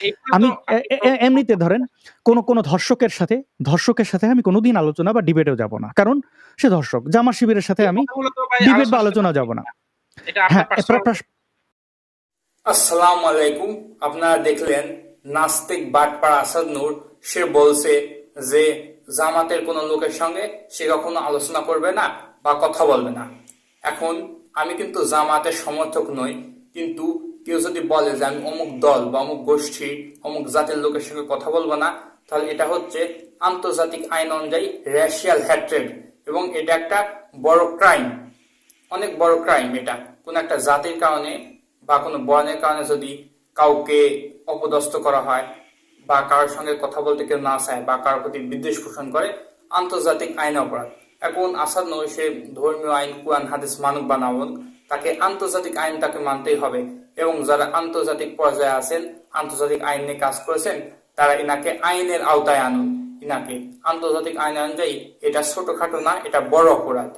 এগুলো তো আমি আপনি তো এমনিতে ধরেন কোনো ধর্ষকের সাথে আমি কোনোদিন আলোচনা বা ডিবেটেও যাব না। কারণ সে ধর্ষক। জামাত শিবিরের সাথে এই আমি কথাগুলো তো ভাই ডিবেট বা আলোচনার সাথে আলোচনাও থাকবেই যাব না। না। এটা আপনার হ্যাঁ, পার্সোনাল। আসসালামু আলাইকুম। আপনারা দেখলেন নাস্তিক বাটপার আসাদ নূর, সে বলছে যে জামাতের কোনো লোকের সঙ্গে সে কখনো আলোচনা করবে না বা কথা বলবে না। এখন আমি কিন্তু জামাতের সমর্থক নই, কিন্তু কেউ যদি বলে যে আমি অমুক দল বা অমুক গোষ্ঠী অমুক জাতের লোকের সঙ্গে কথা বলবো না, তাহলে এটা হচ্ছে আন্তর্জাতিক আইন অনুযায়ী রেশিয়াল হ্যাট্রেড, এবং এটা একটা বড় ক্রাইম, অনেক বড় ক্রাইম। এটা কোন একটা জাতির কারণে বা কোনো বর্ণের কারণে যদি কাউকে অপদস্থ করা হয় বা কারোর সঙ্গে কথা বলতে কেউ না চায় বা কারোর প্রতি বিদ্বেষ পোষণ করে, আন্তর্জাতিক আইন অপরাধ। এখন আসাদ নয় সে ধর্মীয় আইন কোরআন হাদিস মানুক বা না মানুক, তাকে আন্তর্জাতিক আইন তাকে মানতেই হবে। এবং যারা আন্তর্জাতিক পর্যায়ে আছেন, আন্তর্জাতিক আইন নিয়ে কাজ করেছেন, তারা ইনাকে আইনের আওতায় আনুন। ইনাকে আন্তর্জাতিক আইন অনুযায়ী এটা ছোটখাটো না, এটা বড় অপরাধ।